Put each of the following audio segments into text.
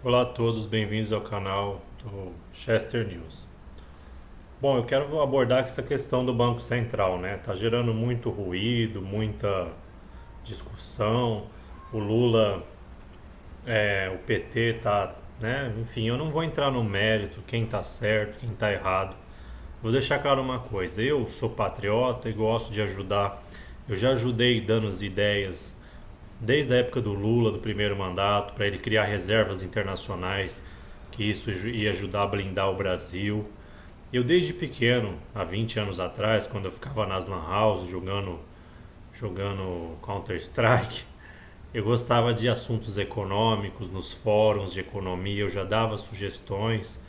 Olá a todos, bem-vindos ao canal do Chester News. Bom, eu quero abordar essa questão do Banco Central, né? Tá gerando muito ruído, muita discussão. O Lula, o PT tá, né? Enfim, eu não vou entrar no mérito, quem tá certo, quem tá errado. Vou deixar claro uma coisa, eu sou patriota e gosto de ajudar. Eu já ajudei dando as ideias desde a época do Lula, do primeiro mandato, para ele criar reservas internacionais, que isso ia ajudar a blindar o Brasil. Eu desde pequeno, há 20 anos atrás, quando eu ficava nas lan houses jogando Counter-Strike, eu gostava de assuntos econômicos, nos fóruns de economia, eu já dava sugestões.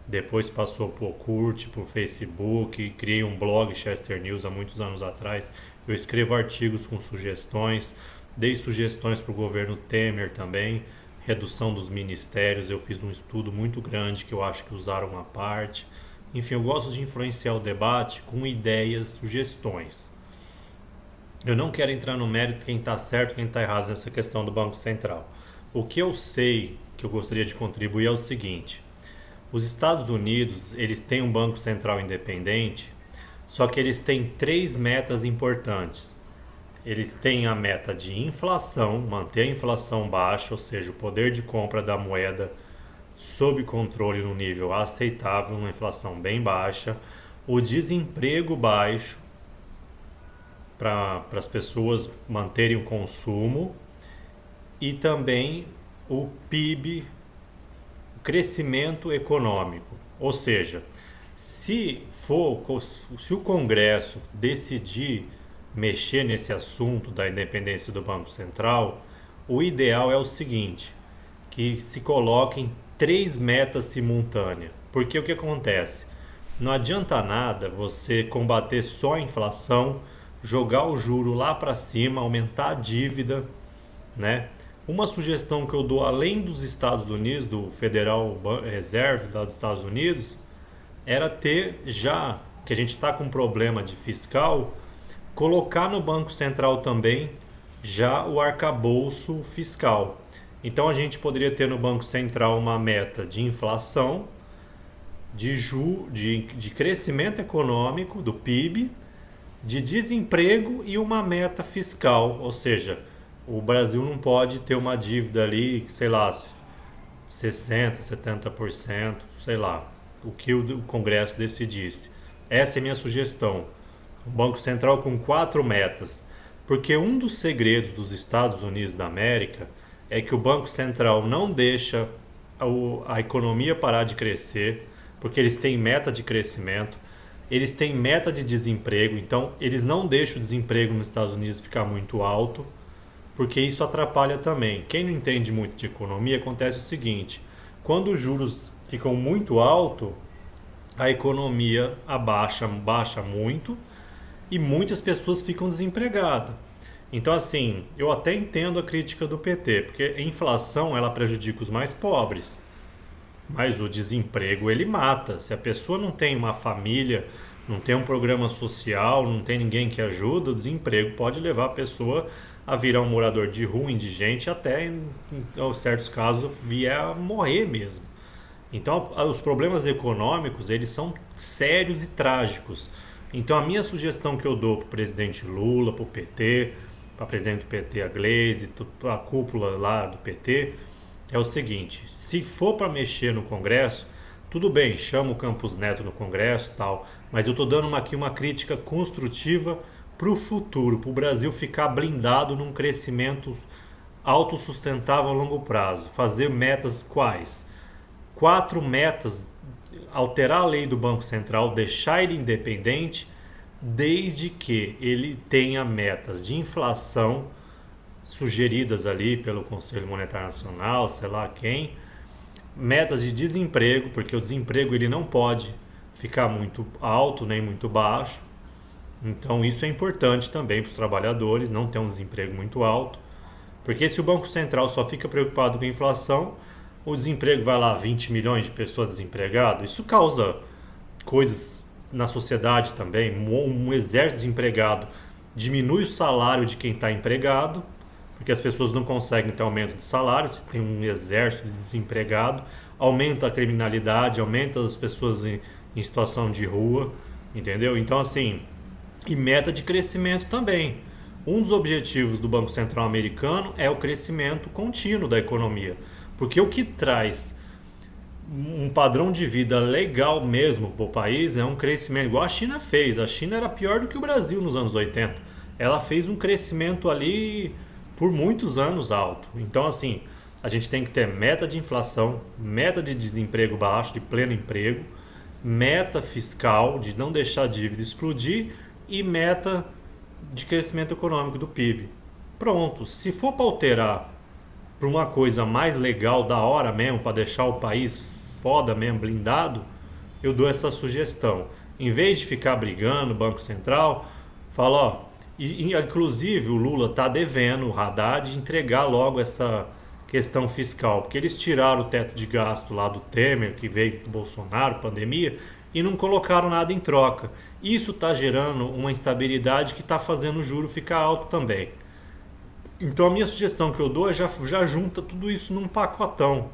Depois passou por Orkut, por Facebook, criei um blog Chester News há muitos anos atrás. Eu escrevo artigos com sugestões, dei sugestões para o governo Temer também, redução dos ministérios. Eu fiz um estudo muito grande que eu acho que usaram uma parte. Enfim, eu gosto de influenciar o debate com ideias, sugestões. Eu não quero entrar no mérito de quem está certo e quem está errado nessa questão do Banco Central. O que eu sei que eu gostaria de contribuir é o seguinte: os Estados Unidos, eles têm um banco central independente, só que eles têm três metas importantes. Eles têm a meta de inflação, manter a inflação baixa, ou seja, o poder de compra da moeda sob controle no nível aceitável, uma inflação bem baixa, o desemprego baixo para as pessoas manterem o consumo e também o PIB, crescimento econômico. Ou seja, se o Congresso decidir mexer nesse assunto da independência do Banco Central, o ideal é o seguinte: que se coloquem três metas simultâneas. Porque o que acontece? Não adianta nada você combater só a inflação, jogar o juro lá para cima, aumentar a dívida, né? Uma sugestão que eu dou além dos Estados Unidos, do Federal Reserve lá dos Estados Unidos, era ter já que a gente está com um problema de fiscal, colocar no Banco Central também já o arcabouço fiscal. Então a gente poderia ter no Banco Central uma meta de inflação, de crescimento econômico do PIB, de desemprego e uma meta fiscal, ou seja, o Brasil não pode ter uma dívida ali, sei lá, 60, 70%, sei lá, o que o Congresso decidisse. Essa é a minha sugestão. O Banco Central com quatro metas. Porque um dos segredos dos Estados Unidos da América é que o Banco Central não deixa a economia parar de crescer, porque eles têm meta de crescimento, eles têm meta de desemprego, então eles não deixam o desemprego nos Estados Unidos ficar muito alto, porque isso atrapalha também. Quem não entende muito de economia, acontece o seguinte: quando os juros ficam muito altos, a economia baixa muito e muitas pessoas ficam desempregadas. Então, assim, eu até entendo a crítica do PT, porque a inflação ela prejudica os mais pobres, mas o desemprego ele mata. Se a pessoa não tem uma família, não tem um programa social, não tem ninguém que ajuda, o desemprego pode levar a pessoa a virar um morador de rua, indigente, até em certos casos vier a morrer mesmo. Então, os problemas econômicos eles são sérios e trágicos. Então, a minha sugestão que eu dou para o presidente Lula, para o PT, para a presidente do PT, a Gleisi, para a cúpula lá do PT, é o seguinte: se for para mexer no Congresso, tudo bem, chama o Campos Neto no Congresso e tal, mas eu estou dando aqui uma crítica construtiva para o futuro, para o Brasil ficar blindado num crescimento autossustentável a longo prazo. Fazer metas quais? Quatro metas: alterar a lei do Banco Central, deixar ele independente, desde que ele tenha metas de inflação sugeridas ali pelo Conselho Monetário Nacional, sei lá quem, metas de desemprego, porque o desemprego ele não pode ficar muito alto nem muito baixo. Então isso é importante também para os trabalhadores, não ter um desemprego muito alto, porque se o Banco Central só fica preocupado com a inflação, o desemprego vai lá 20 milhões de pessoas desempregadas, isso causa coisas na sociedade também. Um exército desempregado diminui o salário de quem está empregado, porque as pessoas não conseguem ter aumento de salário, se tem um exército de desempregado, aumenta a criminalidade, aumenta as pessoas em situação de rua, entendeu? Então, assim, e meta de crescimento também. Um dos objetivos do Banco Central americano é o crescimento contínuo da economia, porque o que traz um padrão de vida legal mesmo para o país é um crescimento, igual a China fez. A China era pior do que o Brasil nos anos 80. Ela fez um crescimento ali por muitos anos alto. Então, assim, a gente tem que ter meta de inflação, meta de desemprego baixo, de pleno emprego, meta fiscal, de não deixar a dívida explodir e meta de crescimento econômico do PIB. Pronto, se for para alterar para uma coisa mais legal, da hora mesmo, para deixar o país foda mesmo, blindado, eu dou essa sugestão. Em vez de ficar brigando, o Banco Central, fala, ó, inclusive o Lula tá devendo o Haddad entregar logo essa questão fiscal, porque eles tiraram o teto de gasto lá do Temer, que veio do Bolsonaro, pandemia, e não colocaram nada em troca. Isso está gerando uma instabilidade que está fazendo o juro ficar alto também. Então a minha sugestão que eu dou é já junta tudo isso num pacotão.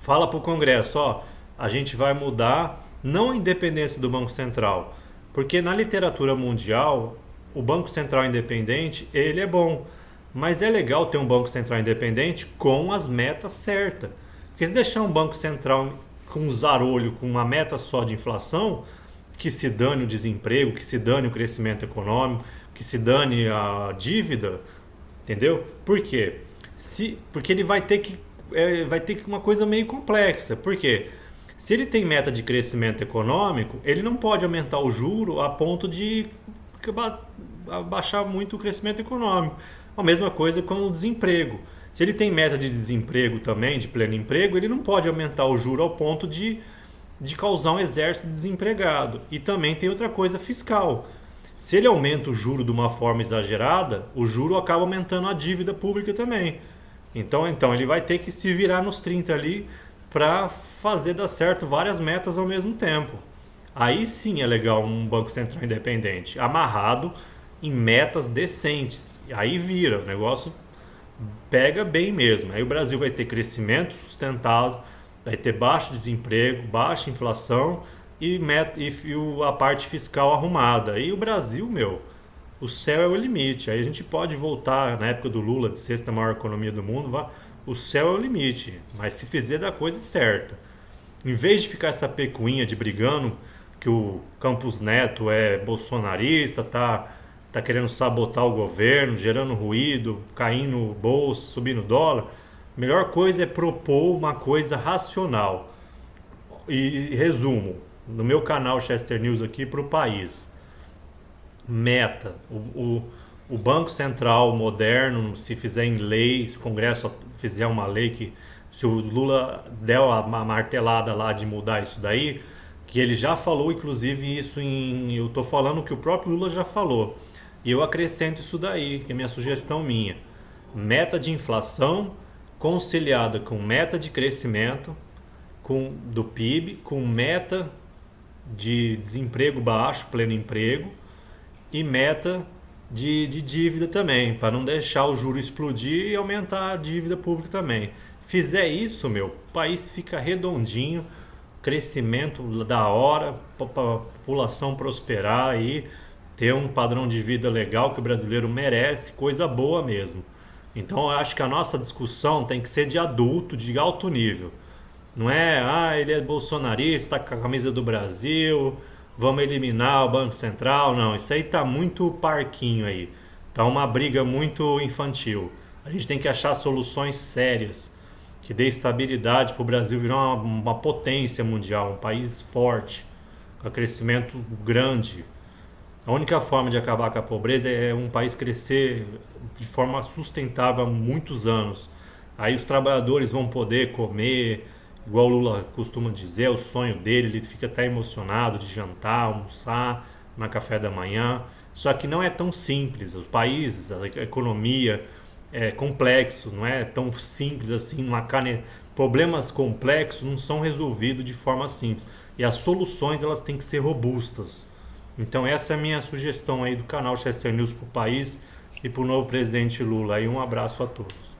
Fala para o Congresso, ó, a gente vai mudar não a independência do Banco Central, porque na literatura mundial o Banco Central independente ele é bom, mas é legal ter um Banco Central independente com as metas certas. Porque se deixar um Banco Central com um zarolho, com uma meta só de inflação, que se dane o desemprego, que se dane o crescimento econômico, que se dane a dívida, entendeu? Por quê? Porque ele vai ter que uma coisa meio complexa. Por quê? Se ele tem meta de crescimento econômico, ele não pode aumentar o juro a ponto de abaixar muito o crescimento econômico. A mesma coisa com o desemprego. Se ele tem meta de desemprego também, de pleno emprego, ele não pode aumentar o juro ao ponto de causar um exército de desempregado. E também tem outra coisa fiscal. Se ele aumenta o juro de uma forma exagerada, o juro acaba aumentando a dívida pública também. Então ele vai ter que se virar nos 30 ali para fazer dar certo várias metas ao mesmo tempo. Aí sim é legal um Banco Central independente, amarrado em metas decentes. Aí vira, o negócio pega bem mesmo. Aí o Brasil vai ter crescimento sustentado, vai ter baixo desemprego, baixa inflação e a parte fiscal arrumada. Aí o Brasil, o céu é o limite. Aí a gente pode voltar na época do Lula, de sexta maior economia do mundo, o céu é o limite. Mas se fizer da coisa certa. Em vez de ficar essa pecuinha de brigando que o Campos Neto é bolsonarista, tá querendo sabotar o governo, gerando ruído, caindo bolsa, subindo dólar, a melhor coisa é propor uma coisa racional. E resumo, no meu canal Chester News aqui para o país. Meta. O Banco Central moderno, se fizer em lei, se o Congresso fizer uma lei que, se o Lula der a martelada lá de mudar isso daí, que ele já falou, inclusive, isso eu estou falando que o próprio Lula já falou. E eu acrescento isso daí, que é minha sugestão minha. Meta de inflação conciliada com meta de crescimento do PIB, com meta de desemprego baixo, pleno emprego, e meta de dívida também, para não deixar o juro explodir e aumentar a dívida pública também. Fizer isso, o país fica redondinho, crescimento da hora, a população prosperar e ter um padrão de vida legal que o brasileiro merece, coisa boa mesmo. Então eu acho que a nossa discussão tem que ser de adulto, de alto nível. Não é, ele é bolsonarista, tá com a camisa do Brasil, vamos eliminar o Banco Central. Não, isso aí tá muito parquinho aí. Tá uma briga muito infantil. A gente tem que achar soluções sérias, que dê estabilidade para o Brasil virar uma potência mundial, um país forte, com crescimento grande. A única forma de acabar com a pobreza é um país crescer de forma sustentável há muitos anos. Aí os trabalhadores vão poder comer, igual o Lula costuma dizer, é o sonho dele, ele fica até emocionado de jantar, almoçar, na café da manhã. Só que não é tão simples. Os países, a economia é complexo, não é tão simples assim. Problemas complexos não são resolvidos de forma simples. E as soluções elas têm que ser robustas. Então essa é a minha sugestão aí do canal Chester News para o país. e para o novo presidente Lula. E um abraço a todos.